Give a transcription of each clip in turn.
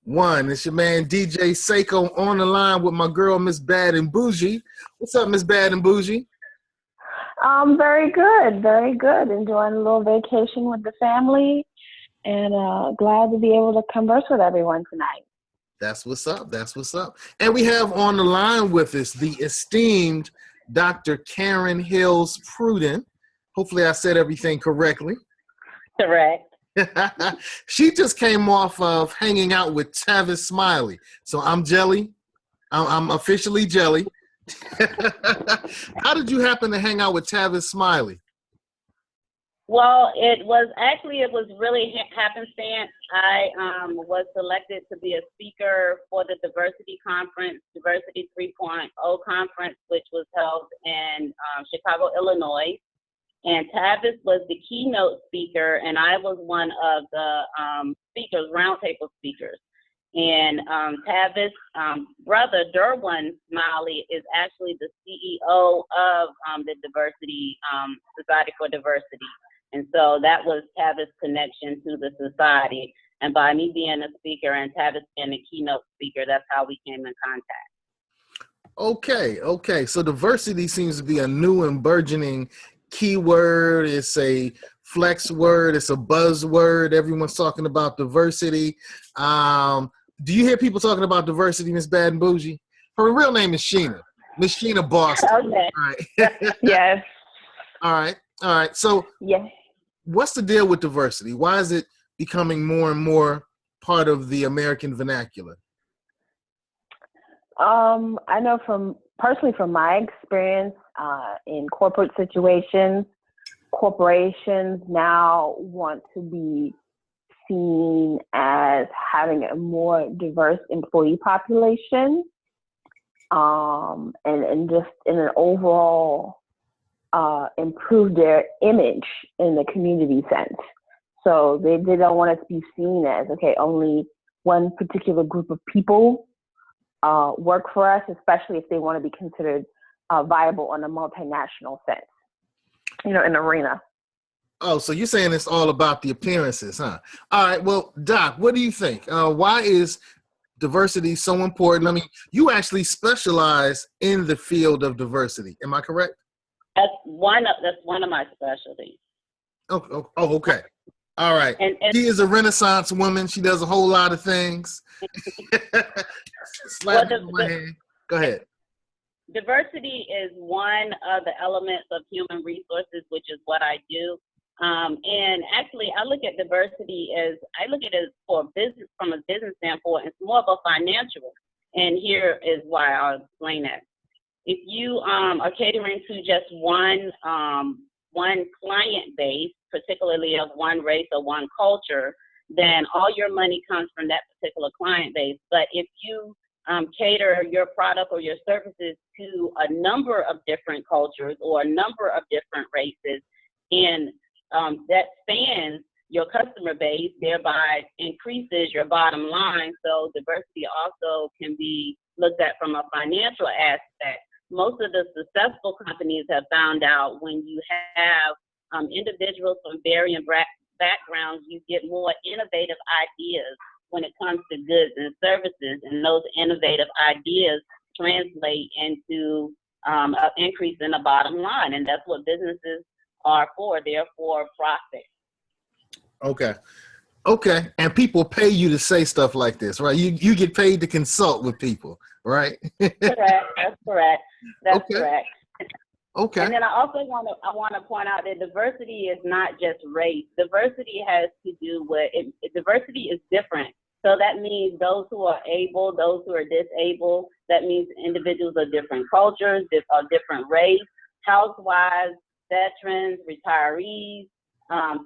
One. It's your man DJ Seko on the line with my girl Miss Bad and Bougie. What's up, Miss Bad and Bougie? Very good, very good. Enjoying a little vacation with the family, and glad to be able to converse with everyone tonight. That's what's up. That's what's up. And we have on the line with us the esteemed Dr. Karen Hill Pruden. Hopefully, I said everything correctly. Correct. She just came off of hanging out with Tavis Smiley. So I'm jelly. I'm officially jelly. How did you happen to hang out with Tavis Smiley? Well, it was really happenstance. I was selected to be a speaker for the Diversity Conference, Diversity 3.0 Conference, which was held in Chicago, Illinois. And Tavis was the keynote speaker, and I was one of the speakers, roundtable speakers. And Tavis' brother, Derwin Smiley, is actually the CEO of the Diversity Society for Diversity. And so that was Tavis' connection to the society. And by me being a speaker and Tavis being a keynote speaker, that's how we came in contact. Okay. So diversity seems to be a new and burgeoning keyword. It's a flex word. It's a buzzword. Everyone's talking about diversity. Do you hear people talking about diversity, Miss Bad and Bougie? Her real name is Sheena. Miss Sheena Boston. Okay. All right. Yes. All right. So yes. What's the deal with diversity? Why is it becoming more and more part of the American vernacular? I know personally from my experience in corporate situations, corporations now want to be seen as having a more diverse employee population, and just in an overall improve their image in the community sense. So they don't want it to be seen as, okay, only one particular group of people work for us, especially if they want to be considered viable on a multinational sense, in arena. Oh, so you're saying it's all about the appearances, huh? All right. Well, Doc, what do you think? Why is diversity so important? I mean, you actually specialize in the field of diversity. Am I correct? That's one of my specialties. Oh, okay. All right. And she is a Renaissance woman. She does a whole lot of things. Slap me on my hand. Go ahead. Diversity is one of the elements of human resources, which is what I do. And actually, I look at diversity as for business, from a business standpoint. It's more of a financial. And here is why I'll explain that. If you are catering to just one client base, particularly of one race or one culture, then all your money comes from that particular client base. But if you cater your product or your services to a number of different cultures or a number of different races, and that spans your customer base, thereby increases your bottom line. So diversity also can be looked at from a financial aspect. Most of the successful companies have found out when you have individuals from varying backgrounds, you get more innovative ideas when it comes to goods and services, and those innovative ideas translate into an increase in the bottom line, and that's what businesses are for. They're for profit. Okay. And people pay you to say stuff like this, right? You get paid to consult with people, right? Correct. That's correct. That's correct. Okay. And then I also want to point out that diversity is not just race. Diversity has to do with diversity is different. So that means those who are able, those who are disabled. That means individuals of different cultures, of different race, housewives, veterans, retirees,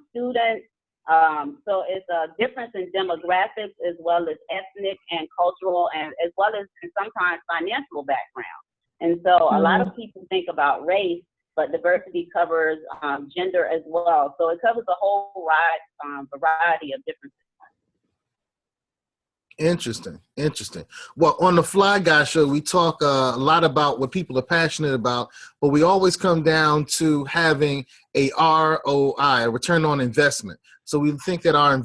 students. So it's a difference in demographics as well as ethnic and cultural, and as well as sometimes financial background. And so a lot of people think about race, but diversity covers gender as well. So it covers a whole variety of different Interesting. Well, on the Fly Guy Show, we talk a lot about what people are passionate about, but we always come down to having a ROI, a return on investment. So we think that our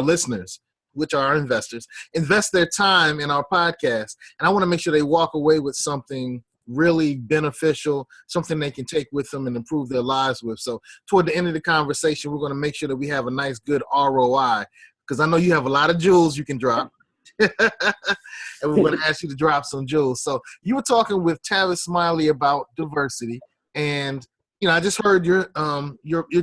listeners which are our investors, invest their time in our podcast. And I want to make sure they walk away with something really beneficial, something they can take with them and improve their lives with. So toward the end of the conversation, we're going to make sure that we have a nice, good ROI, because I know you have a lot of jewels you can drop. And we're going to ask you to drop some jewels. So you were talking with Tavis Smiley about diversity, and I just heard your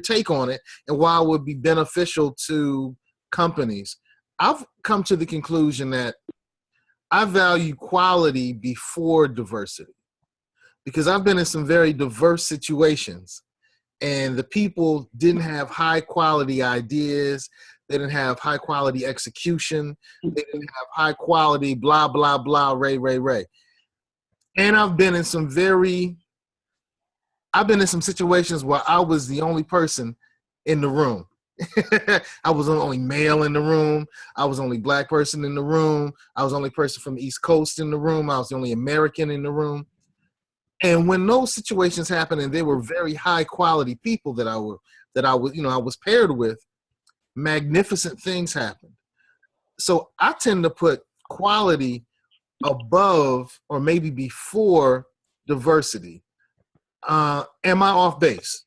take on it and why it would be beneficial to companies. I've come to the conclusion that I value quality before diversity, because I've been in some very diverse situations, and the people didn't have high quality ideas. They didn't have high quality execution. They didn't have high quality blah, blah, blah, ray. And I've been in some situations where I was the only person in the room. I was the only male in the room. I was the only black person in the room. I was the only person from the East Coast in the room. I was the only American in the room. And when those situations happened, and they were very high quality people that I was paired with, magnificent things happened. So I tend to put quality above or maybe before diversity. Am I off base?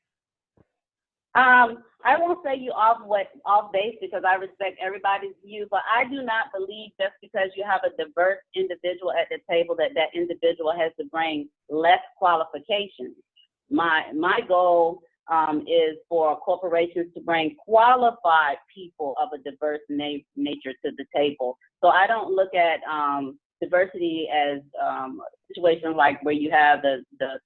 I won't say you off base, because I respect everybody's view, but I do not believe just because you have a diverse individual at the table that individual has to bring less qualifications. My goal is for corporations to bring qualified people of a diverse nature to the table. So I don't look at diversity as a situation like where you have the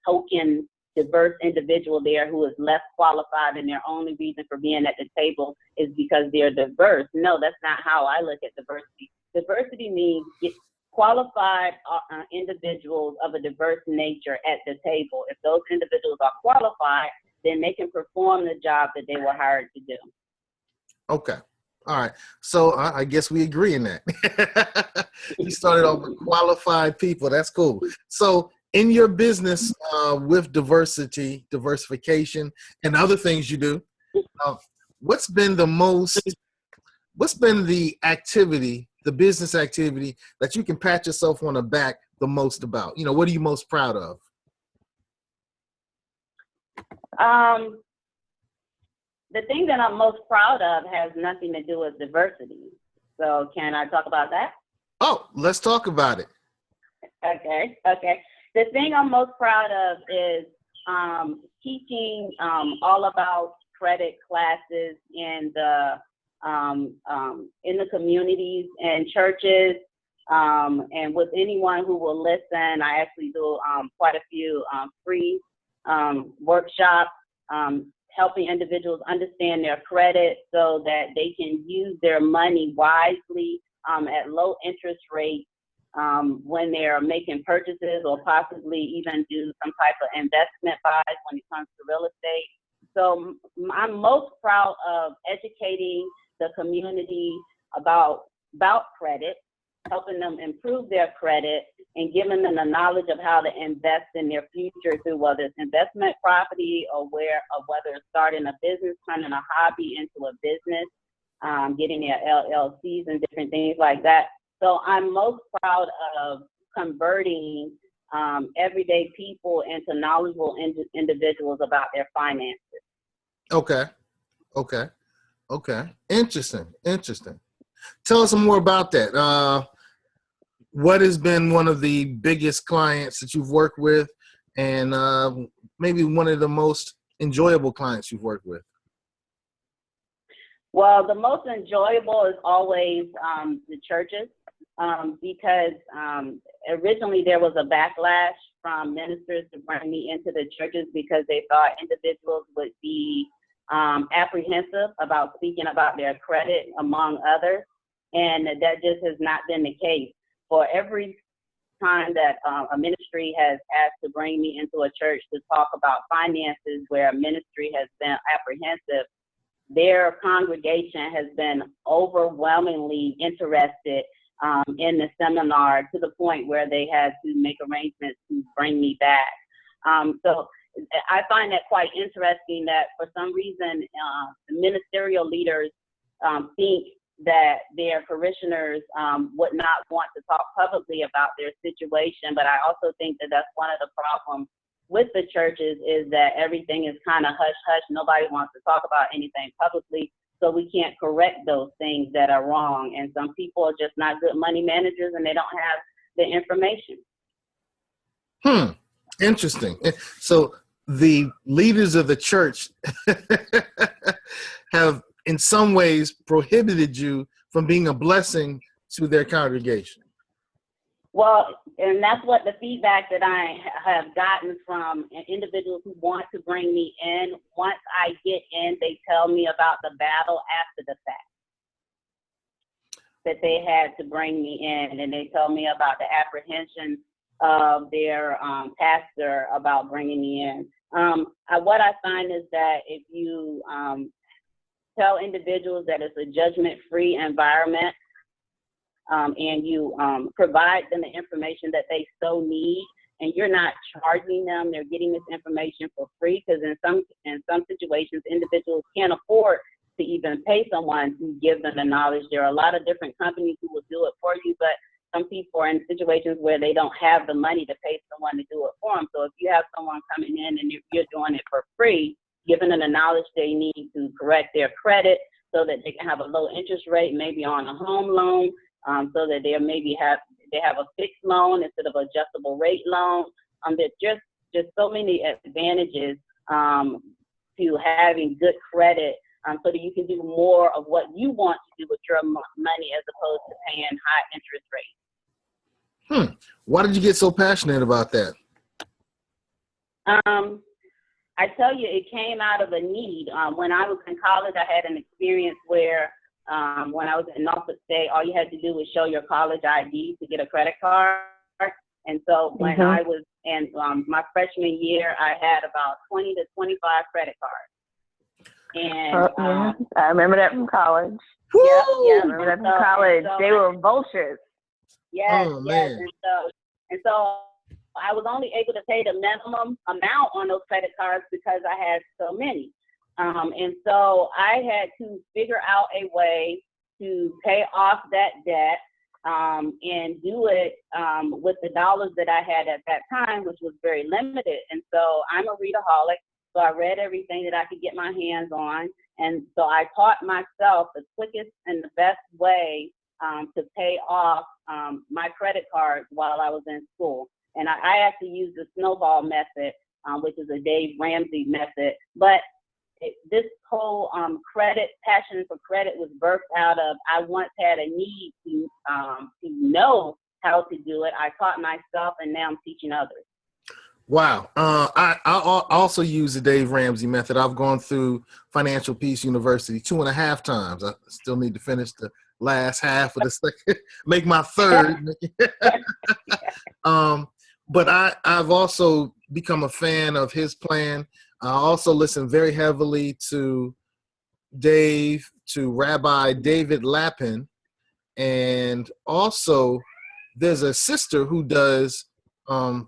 token diverse individual there who is less qualified and their only reason for being at the table is because they're diverse. No, that's not how I look at diversity. Diversity means qualified individuals of a diverse nature at the table. If those individuals are qualified, then they can perform the job that they were hired to do. Okay. All right. So I guess we agree in that. You started off with qualified people. That's cool. So in your business with diversification, and other things you do, what's been the activity, the business activity that you can pat yourself on the back the most about? What are you most proud of? The thing that I'm most proud of has nothing to do with diversity. So can I talk about that? Oh, let's talk about it. Okay. The thing I'm most proud of is teaching all about credit classes in the communities and churches, and with anyone who will listen. I actually do quite a few free workshops, helping individuals understand their credit so that they can use their money wisely at low interest rates when they're making purchases, or possibly even do some type of investment buys when it comes to real estate. So I'm most proud of educating the community about credit, helping them improve their credit, and giving them the knowledge of how to invest in their future through whether it's investment property or whether it's starting a business, turning a hobby into a business, getting their LLCs and different things like that. So I'm most proud of converting everyday people into knowledgeable individuals about their finances. Okay. Interesting. Tell us some more about that. What has been one of the biggest clients that you've worked with, and maybe one of the most enjoyable clients you've worked with? Well, the most enjoyable is always the churches, because originally there was a backlash from ministers to bring me into the churches because they thought individuals would be apprehensive about speaking about their credit, among others, and that just has not been the case. For every time that a ministry has asked to bring me into a church to talk about finances where a ministry has been apprehensive, their congregation has been overwhelmingly interested in the seminar, to the point where they had to make arrangements to bring me back. So I find that quite interesting that for some reason the ministerial leaders think that their parishioners would not want to talk publicly about their situation. But I also think that that's one of the problems with the churches, is that everything is kind of hush-hush. Nobody wants to talk about anything publicly, so we can't correct those things that are wrong. And some people are just not good money managers, and they don't have the information. Interesting. So the leaders of the church have in some ways prohibited you from being a blessing to their congregation. Well, and that's what the feedback that I have gotten from individuals who want to bring me in. Once I get in, they tell me about the battle after the fact that they had to bring me in, and they tell me about the apprehension of their pastor about bringing me in. What I find is that if you tell individuals that it's a judgment-free environment, and you provide them the information that they so need, and you're not charging them, they're getting this information for free, because in some situations, individuals can't afford to even pay someone to give them the knowledge. There are a lot of different companies who will do it for you, but some people are in situations where they don't have the money to pay someone to do it for them. So if you have someone coming in and you're doing it for free, giving them the knowledge they need to correct their credit so that they can have a low interest rate, maybe on a home loan, so that they have a fixed loan instead of adjustable rate loan. There's just so many advantages to having good credit, so that you can do more of what you want to do with your money as opposed to paying high interest rates. Why did you get so passionate about that? I tell you, it came out of a need. When I was in college, I had an experience where when I was in Norfolk State, all you had to do was show your college ID to get a credit card. And so when I was in my freshman year, I had about 20 to 25 credit cards. And I remember that from college. Yeah, I remember that from college. They were vultures. Yes, Oh, yes. man. And so I was only able to pay the minimum amount on those credit cards because I had so many. And so I had to figure out a way to pay off that debt and do it with the dollars that I had at that time, which was very limited. And so I'm a readaholic, so I read everything that I could get my hands on. And so I taught myself the quickest and the best way to pay off my credit cards while I was in school. And I actually used the snowball method, which is a Dave Ramsey method. But this whole passion for credit was birthed out of, I once had a need to know how to do it. I taught myself, and now I'm teaching others. Wow. I also use the Dave Ramsey method. I've gone through Financial Peace University 2.5 times. I still need to finish the last half of the second, make my third. But I've also become a fan of his plan. I also listen very heavily to Rabbi David Lappin. And also there's a sister who does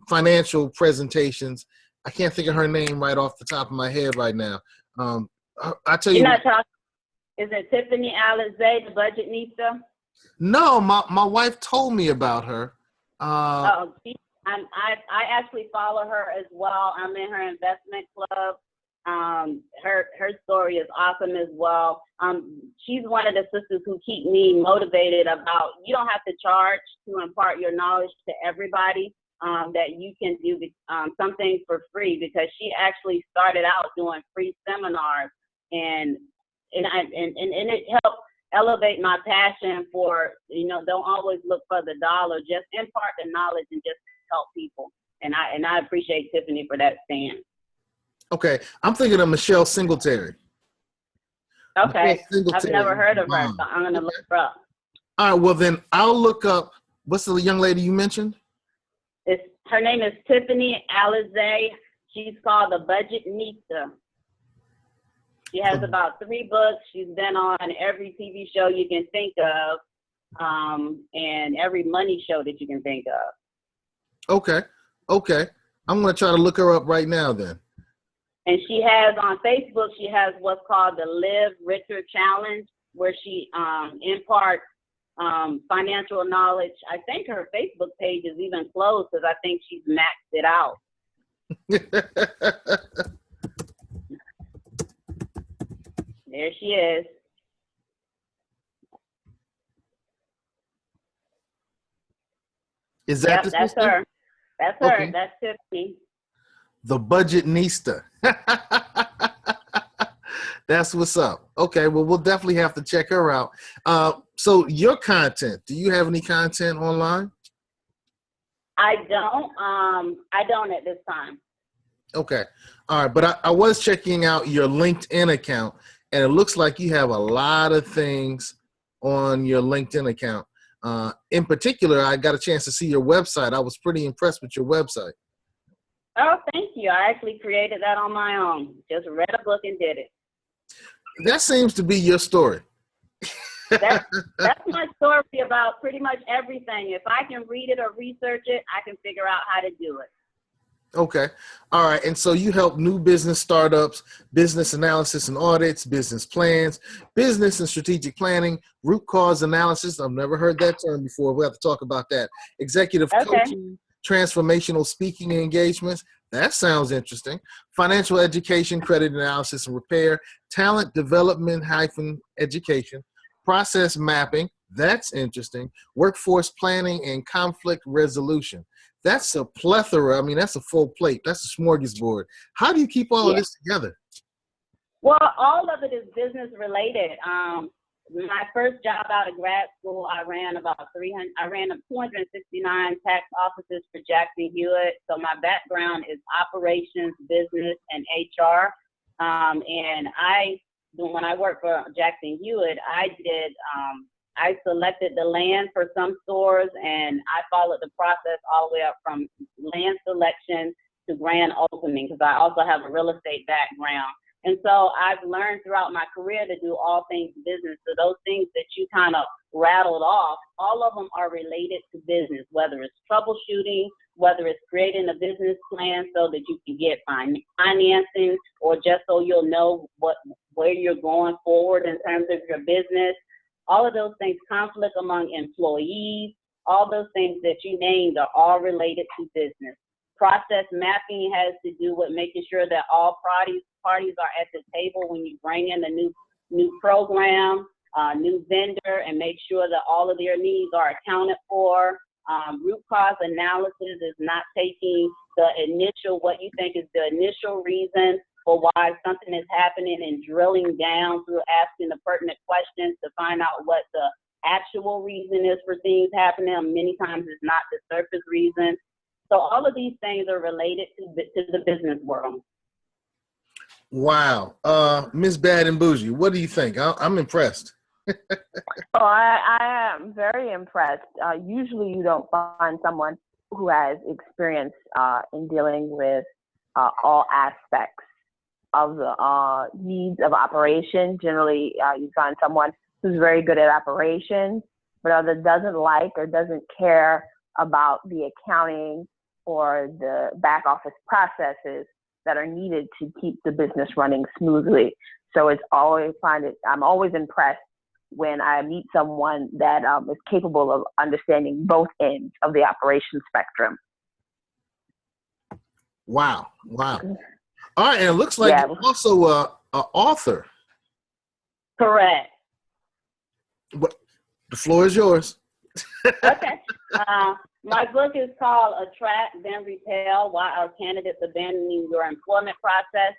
financial presentations. I can't think of her name right off the top of my head right now. I tell you. You're not talking, is it Tiffany Alizé, the budget Nista? No, my wife told me about her. I actually follow her as well. I'm in her investment club. Her story is awesome as well. She's one of the sisters who keep me motivated about, you don't have to charge to impart your knowledge to everybody, that you can do something for free, because she actually started out doing free seminars, and it helped elevate my passion for, don't always look for the dollar, just impart the knowledge and just help people. And I appreciate Tiffany for that stand. Okay, I'm thinking of Michelle Singletary. Okay, Singletary. I've never heard of her, so I'm gonna look her up. All right, well then I'll look up. What's the young lady you mentioned? Her name is Tiffany Alizé. She's called the Budget Nista. She has about 3 books. She's been on every TV show you can think of, and every money show that you can think of. Okay. I'm going to try to look her up right now then. And she has on Facebook, she has what's called the Live Richer Challenge, where she imparts financial knowledge. I think her Facebook page is even closed because I think she's maxed it out. There she is. Is that Yep, the that's sister? her. That's her. Okay. That's Tiffany. The Budgetnista. That's what's up. Okay, well, we'll definitely have to check her out. So your content, do you have any content online? I don't at this time. Okay. All right. But I was checking out your LinkedIn account, and it looks like you have a lot of things on your LinkedIn account. In particular, I got a chance to see your website. I was pretty impressed with your website. Oh, thank you. I actually created that on my own. Just read a book and did it. That seems to be your story. That's my story about pretty much everything. If I can read it or research it, I can figure out how to do it. Okay. All right. And so you help new business startups, business analysis and audits, business plans, business and strategic planning, root cause analysis. I've never heard that term before. We'll have to talk about that. Executive coaching, transformational speaking engagements. That sounds interesting. Financial education, credit analysis and repair, talent development - education, process mapping. That's interesting. Workforce planning and conflict resolution. That's a plethora. I mean, that's a full plate. That's a smorgasbord. How do you keep all of this together? Well, all of it is business related. My first job out of grad school, I ran 269 tax offices for Jackson Hewitt. So my background is operations, business, and HR. And when I worked for Jackson Hewitt, I selected the land for some stores, and I followed the process all the way up from land selection to grand opening, because I also have a real estate background. And so I've learned throughout my career to do all things business. So those things that you kind of rattled off, all of them are related to business, whether it's troubleshooting, whether it's creating a business plan so that you can get financing, or just so you'll know where you're going forward in terms of your business. All of those things, conflict among employees, all those things that you named are all related to business. Process mapping has to do with making sure that all parties are at the table when you bring in a new program, new vendor, and make sure that all of their needs are accounted for. Root cause analysis is not taking what you think is the initial reason for why something is happening and drilling down through asking the pertinent questions to find out what the actual reason is for things happening. Many times it's not the surface reason. So all of these things are related to the business world. Wow. Ms. Bad and Bougie, what do you think? I'm impressed. I am very impressed. Usually you don't find someone who has experience in dealing with all aspects of the needs of operation. Generally, you find someone who's very good at operations, but either doesn't like or doesn't care about the accounting or the back office processes that are needed to keep the business running smoothly. So I'm always impressed when I meet someone that is capable of understanding both ends of the operation spectrum. Wow. All right, and it looks like you're also an author. Correct. The floor is yours. Okay. My book is called Attract, Then Repel, Why Our Candidates Abandoning Your Employment Process.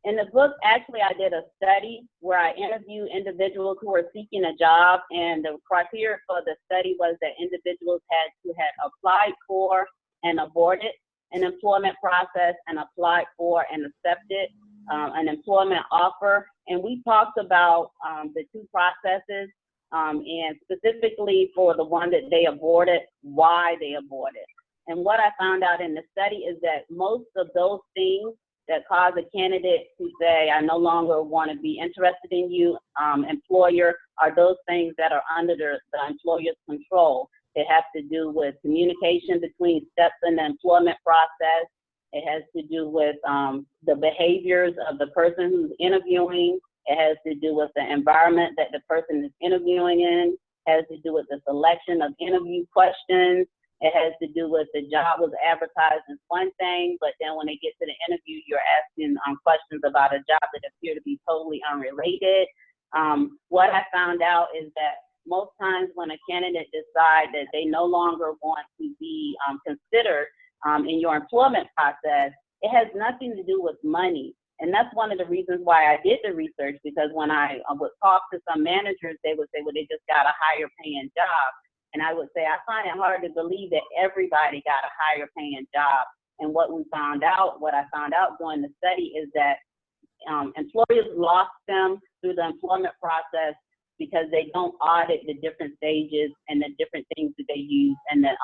In the book, actually, I did a study where I interviewed individuals who were seeking a job, and the criteria for the study was that individuals had to have applied for and aborted an employment process and applied for and accepted an employment offer. And we talked about the two processes, and specifically for the one that they aborted, why they aborted. And what I found out in the study is that most of those things that cause a candidate to say, I no longer want to be interested in you, employer, are those things that are under the employer's control. It has to do with communication between steps in the employment process. It has to do with the behaviors of the person who's interviewing. It has to do with the environment that the person is interviewing in. It has to do with the selection of interview questions. It has to do with the job was advertised as one thing, but then when they get to the interview, you're asking questions about a job that appear to be totally unrelated. What I found out is that most times when a candidate decides that they no longer want to be considered in your employment process, it has nothing to do with money. And that's one of the reasons why I did the research, because when I would talk to some managers, they would say, well, they just got a higher paying job. And I would say, I find it hard to believe that everybody got a higher paying job. And what I found out during the study is that employers lost them through the employment process because they don't audit the different stages and the different things that they use in the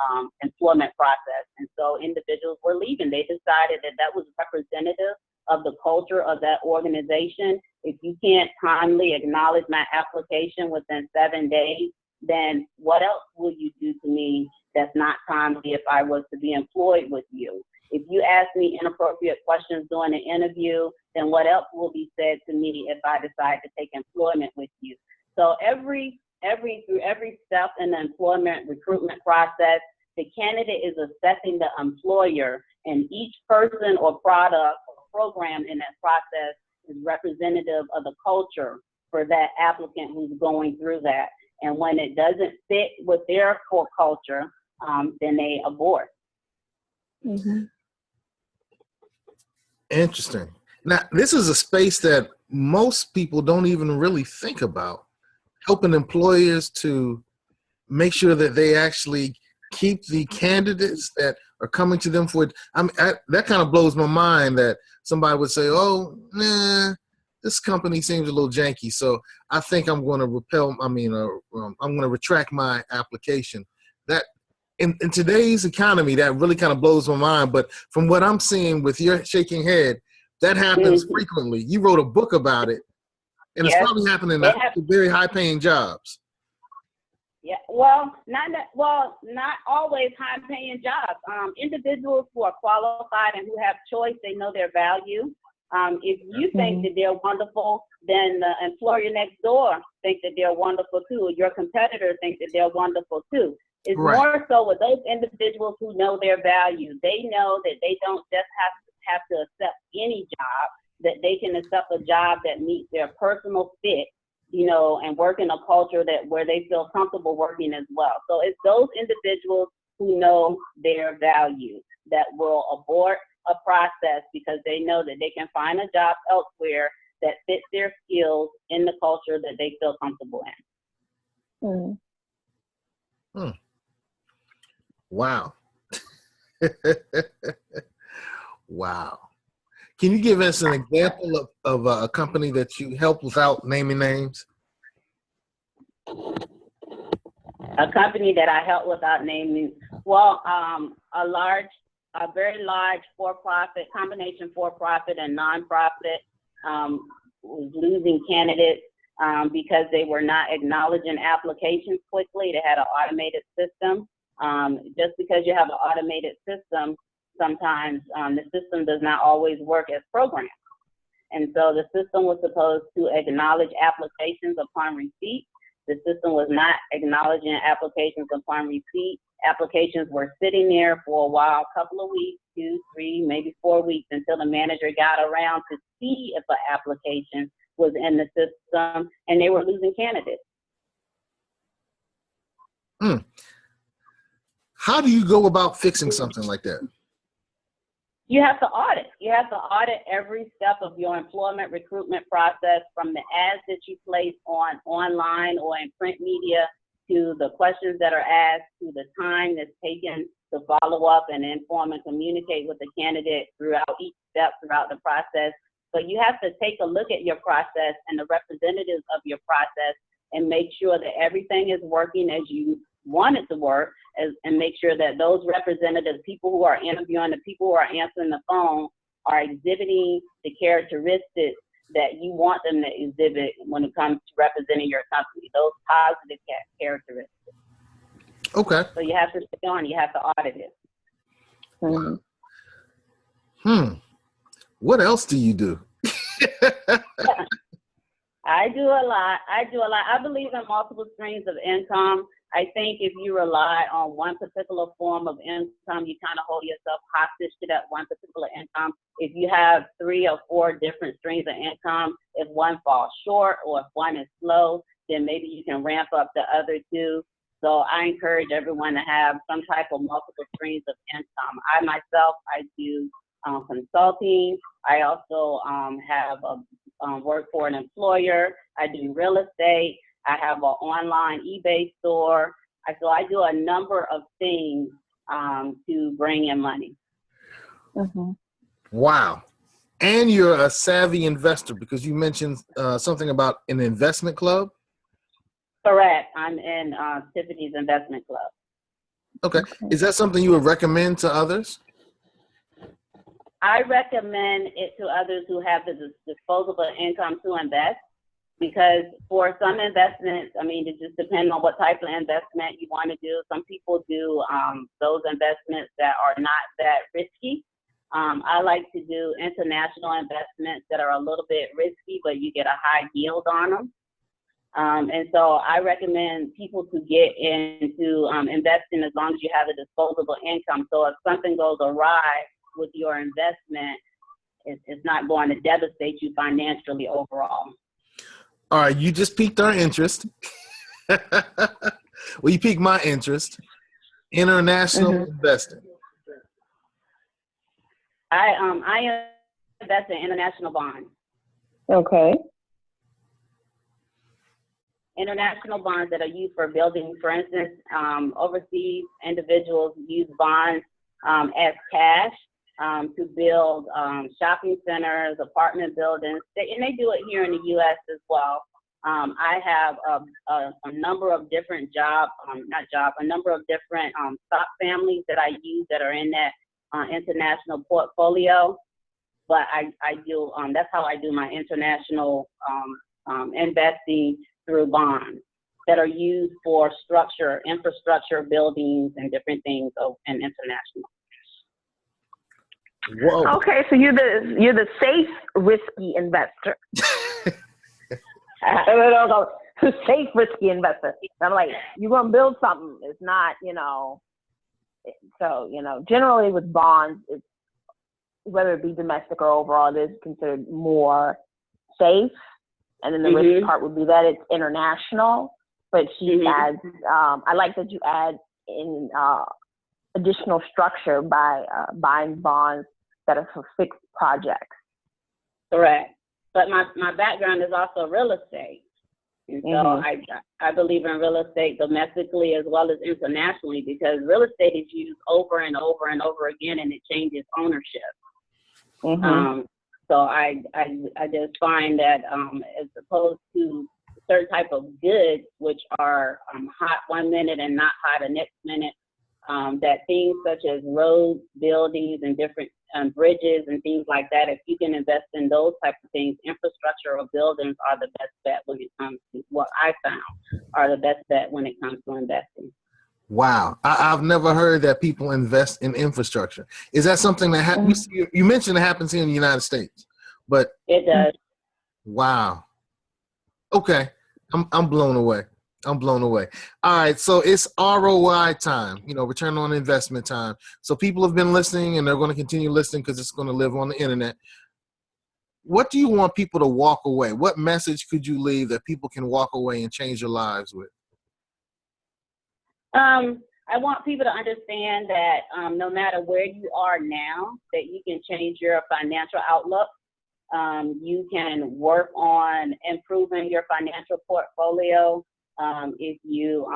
employment process. And so individuals were leaving. They decided that that was representative of the culture of that organization. If you can't timely acknowledge my application within 7 days, then what else will you do to me that's not timely if I was to be employed with you? If you ask me inappropriate questions during an interview, then what else will be said to me if I decide to take employment with you? So through every step in the employment recruitment process, the candidate is assessing the employer, and each person or product or program in that process is representative of the culture for that applicant who's going through that. And when it doesn't fit with their core culture, then they abort. Mm-hmm. Interesting. Now, this is a space that most people don't even really think about, helping employers to make sure that they actually keep the candidates that are coming to them for it. That kind of blows my mind that somebody would say, oh, nah, this company seems a little janky, so I think I'm going to I'm going to retract my application. That in today's economy, that really kind of blows my mind. But from what I'm seeing with your shaking head, that happens frequently. You wrote a book about it, and it's probably happening at very high-paying jobs. Yeah, well, not always high-paying jobs. Individuals who are qualified and who have choice, they know their value. If you think that they're wonderful, then the employer next door thinks that they're wonderful too. Your competitor thinks that they're wonderful too. It's more so with those individuals who know their value. They know that they don't just have to accept any job, that they can accept a job that meets their personal fit, and work in a culture where they feel comfortable working as well. So it's those individuals who know their value that will abort a process because they know that they can find a job elsewhere that fits their skills in the culture that they feel comfortable in. Wow. Wow. Can you give us an example of a company that you helped without naming names? A company that I helped without naming, well, a very large for-profit, combination for-profit and nonprofit was losing candidates because they were not acknowledging applications quickly. They had an automated system. Just because you have an automated system, sometimes the system does not always work as programmed. And so the system was supposed to acknowledge applications upon receipt. The system was not acknowledging applications upon receipt. Applications were sitting there for a while, a couple of weeks, 2, 3, maybe 4 weeks, until the manager got around to see if an application was in the system, and they were losing candidates. How do you go about fixing something like that? You have to audit. You have to audit every step of your employment recruitment process, from the ads that you place online or in print media, to the questions that are asked, to the time that's taken to follow up and inform and communicate with the candidate throughout each step throughout the process. So you have to take a look at your process and the representatives of your process and make sure that everything is working as you want it to work, and make sure that those representatives, people who are interviewing, the people who are answering the phone, are exhibiting the characteristics that you want them to exhibit when it comes to representing your company, those positive characteristics. Okay. So you have to stay on, you have to audit it. What else do you do? I do a lot. I believe in multiple streams of income. I think if you rely on one particular form of income, you kind of hold yourself hostage to that one particular income. If you have 3 or 4 different streams of income, if one falls short or if one is slow, then maybe you can ramp up the other 2. So I encourage everyone to have some type of multiple streams of income. I myself, I do consulting. I also have work for an employer. I do real estate. I have an online eBay store. So I do a number of things to bring in money. Mm-hmm. Wow. And you're a savvy investor because you mentioned something about an investment club. Correct. I'm in Tiffany's Investment Club. Okay. Is that something you would recommend to others? I recommend it to others who have the disposable income to invest, because for some investments, I mean, it just depends on what type of investment you want to do. Some people do those investments that are not that risky. I like to do international investments that are a little bit risky, but you get a high yield on them. And so I recommend people to get into investing as long as you have a disposable income. So if something goes awry with your investment, it's not going to devastate you financially overall. All right, you just piqued our interest. Well, you piqued my interest. International investing. I invest in international bonds. Okay. International bonds that are used for building, for instance, overseas individuals use bonds as cash to build shopping centers, apartment buildings, and they do it here in the U.S. as well. I have a number of different a number of different stock families that I use that are in that international portfolio. But I do, that's how I do my international investing, through bonds that are used for infrastructure, buildings, and different things and international. Whoa. Okay, so you're the safe, risky investor. Safe, risky investor. I'm like, you're gonna build something. It's not, so generally with bonds, it's whether it be domestic or overall, it is considered more safe. And then the risk part would be that it's international. But she adds, I like that you add in additional structure by buying bonds that are for fixed projects. Correct. But my background is also real estate. And so I believe in real estate domestically as well as internationally, because real estate is used over and over and over again, and it changes ownership. So I just find that as opposed to certain type of goods, which are hot one minute and not hot the next minute, that things such as roads, buildings, and different bridges and things like that, if you can invest in those types of things, infrastructure or buildings are the best bet when it comes to what I found are the best bet when it comes to investing. Wow. I've never heard that people invest in infrastructure. Is that something that happens? You mentioned it happens here in the United States, but it does. Wow. Okay. I'm blown away. I'm blown away. All right. So it's ROI time, return on investment time. So people have been listening and they're going to continue listening because it's going to live on the internet. What do you want people to walk away? What message could you leave that people can walk away and change their lives with? I want people to understand that no matter where you are now, that you can change your financial outlook. You can work on improving your financial portfolio. If you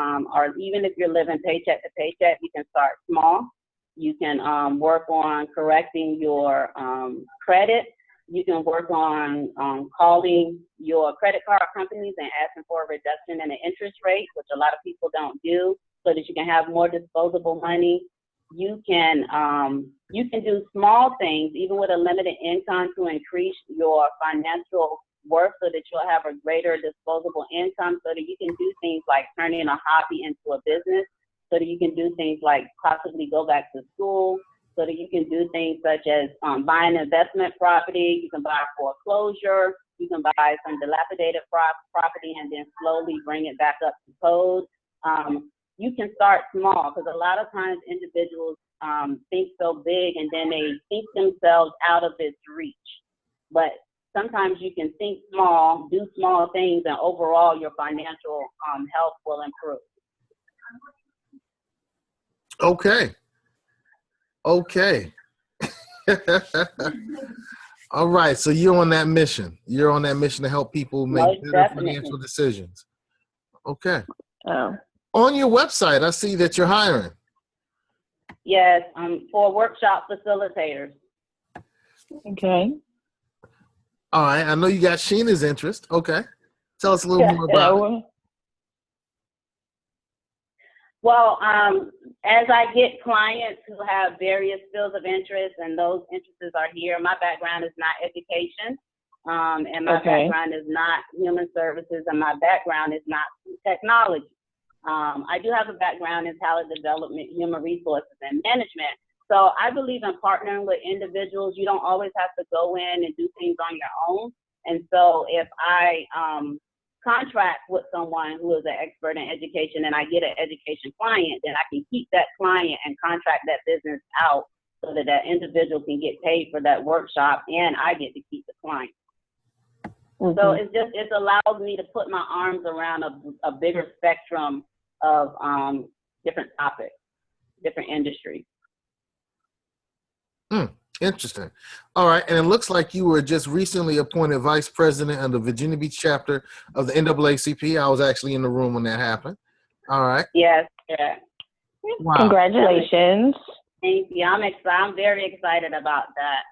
even if you're living paycheck to paycheck, you can start small. You can work on correcting your credit. You can work on calling your credit card companies and asking for a reduction in the interest rate, which a lot of people don't do, so that you can have more disposable money. You can do small things, even with a limited income, to increase your financial worth so that you'll have a greater disposable income, so that you can do things like turning a hobby into a business, so that you can do things like possibly go back to school, so that you can do things such as buying investment property. You can buy a foreclosure. You can buy some dilapidated property and then slowly bring it back up to code. You can start small, because a lot of times individuals think so big and then they think themselves out of its reach. But sometimes you can think small, do small things, and overall your financial health will improve. Okay. Okay. All right. So you're on that mission. You're on that mission to help people make Most better definitely. financial decisions. Okay. Oh. On your website, I see that you're hiring. Yes, for workshop facilitators. Okay. All right. I know you got Sheena's interest. Okay. Tell us a little more about it. Well, as I get clients who have various fields of interest, and those interests are here, my background is not education, and my background is not human services, and my background is not technology. I do have a background in talent development, human resources, and management. So I believe in partnering with individuals. You don't always have to go in and do things on your own. And so if I contract with someone who is an expert in education and I get an education client, then I can keep that client and contract that business out so that that individual can get paid for that workshop and I get to keep the client. Mm-hmm. So it allows me to put my arms around a bigger spectrum of different topics, different industries. Interesting. All right. And it looks like you were just recently appointed vice president of the Virginia Beach chapter of the NAACP. I was actually in the room when that happened. All right. Yes. Yeah. Wow. Congratulations. Thank you. I'm very excited about that.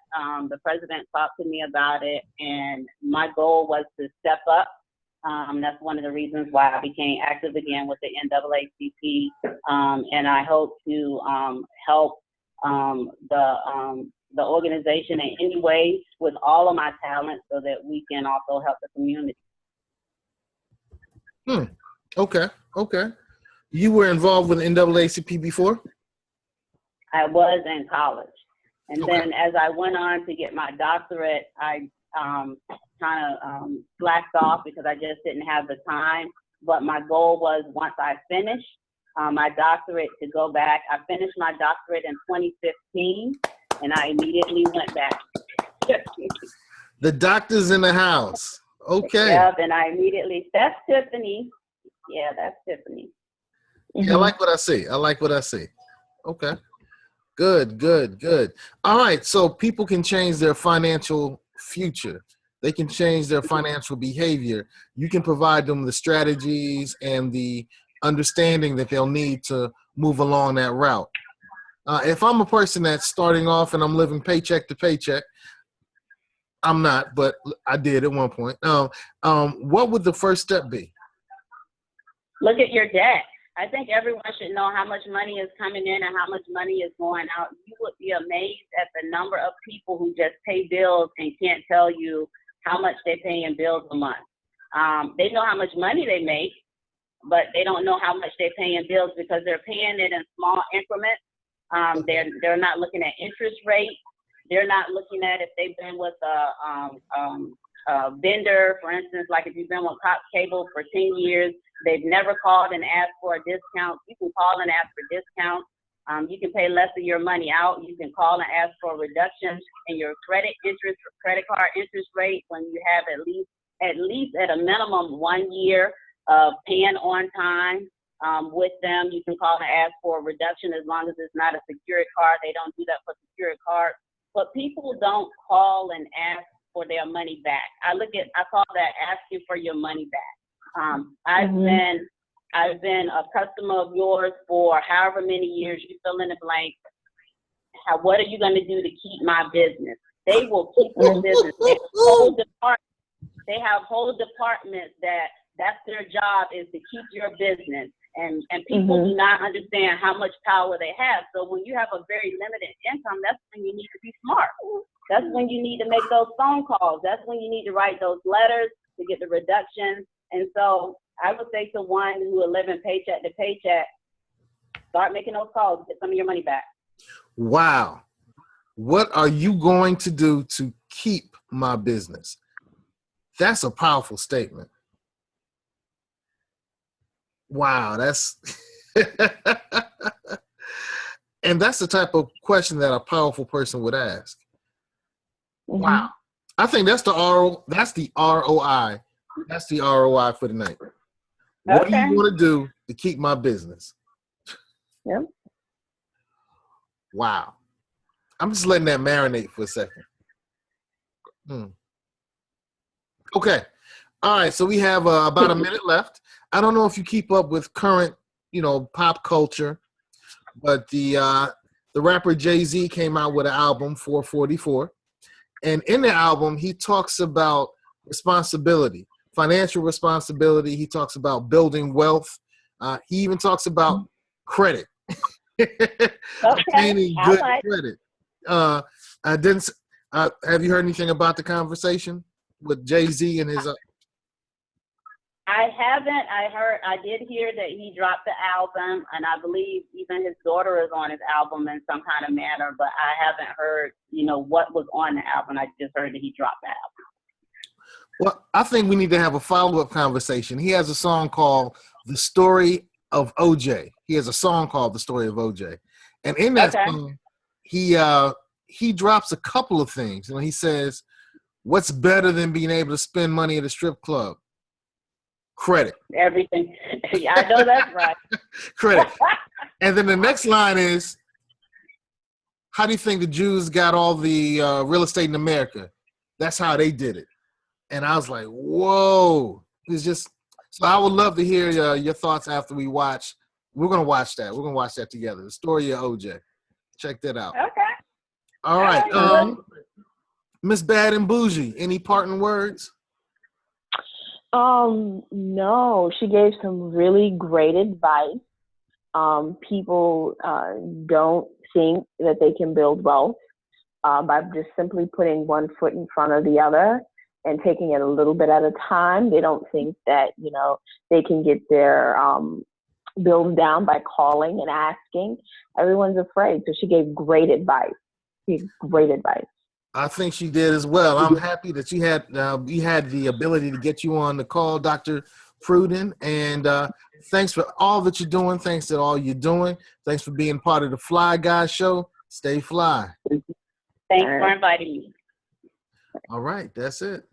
The president talked to me about it, and my goal was to step up. That's one of the reasons why I became active again with the NAACP, and I hope to help the organization in any way with all of my talents so that we can also help the community. Okay. Okay. You were involved with NAACP before? I was in college. And then as I went on to get my doctorate, I kind of slacked off because I just didn't have the time. But my goal was, once I finished my doctorate, to go back. I finished my doctorate in 2015, and I immediately went back. The doctor's in the house. Okay. Yep, and I immediately, that's Tiffany. Yeah, that's Tiffany. Yeah, I like what I see. I like what I see. Okay. Good, good, good. All right. So people can change their financial future. They can change their financial behavior. You can provide them the strategies and the understanding that they'll need to move along that route. If I'm a person that's starting off and I'm living paycheck to paycheck, I'm not, but I did at one point. What would the first step be? Look at your debt. I think everyone should know how much money is coming in and how much money is going out. You would be amazed at the number of people who just pay bills and can't tell you how much they pay in bills a month. They know how much money they make, but they don't know how much they pay in bills because they're paying it in small increments. They're not looking at interest rate. They're not looking at if they've been with a vendor, for instance, like if you've been with Cox Cable for 10 years, they've never called and asked for a discount. You can call and ask for discounts. You can pay less of your money out. You can call and ask for a reduction in your credit card interest rate when you have at least at a minimum 1 year of paying on time with them. You can call and ask for a reduction as long as it's not a secured card. They don't do that for secured cards. But people don't call and ask for their money back. I call that asking for your money back. I've been a customer of yours for however many years. You fill in the blank. What are you going to do to keep my business? They will keep your business. They have whole departments that's their job, is to keep your business. And people do not understand how much power they have. So when you have a very limited income, that's when you need to be smart. That's when you need to make those phone calls. That's when you need to write those letters to get the reductions. And so I would say to one who are living paycheck to paycheck, start making those calls, get some of your money back. Wow. What are you going to do to keep my business? That's a powerful statement. Wow, that's and that's the type of question that a powerful person would ask. Wow. I think that's the ROI. That's the ROI for the night. What do you want to do to keep my business? Yep. Wow. I'm just letting that marinate for a second. Okay. All right. So we have about a minute left. I don't know if you keep up with current, pop culture, but the rapper Jay-Z came out with an album, 444. And in the album, he talks about responsibility, financial responsibility. He talks about building wealth. He even talks about credit, obtaining good credit. I didn't. Have you heard anything about the conversation with Jay-Z and his? I haven't. I did hear that he dropped the album, and I believe even his daughter is on his album in some kind of manner, but I haven't heard, what was on the album. I just heard that he dropped the album. Well, I think we need to have a follow-up conversation. He has a song called The Story of OJ. He has a song called The Story of OJ. And in that song, he drops a couple of things. He says, what's better than being able to spend money at a strip club? Credit. Everything. Yeah, I know that's right. Credit. And then the next line is, how do you think the Jews got all the real estate in America? That's how they did it. And I was like, whoa. It's just, so I would love to hear your thoughts after we watch. We're going to watch that. We're going to watch that together. The Story of OJ. Check that out. Okay. All right. Miss Bad and Bougie, any parting words? No, she gave some really great advice. People don't think that they can build wealth by just simply putting one foot in front of the other and taking it a little bit at a time. They don't think that, they can get their bills down by calling and asking. Everyone's afraid. So she gave great advice. Great advice. I think she did as well. I'm happy that you had the ability to get you on the call, Dr. Pruden. And thanks for all that you're doing. Thanks for all you're doing. Thanks for being part of the Fly Guy Show. Stay fly. Thanks for inviting me. All right. That's it.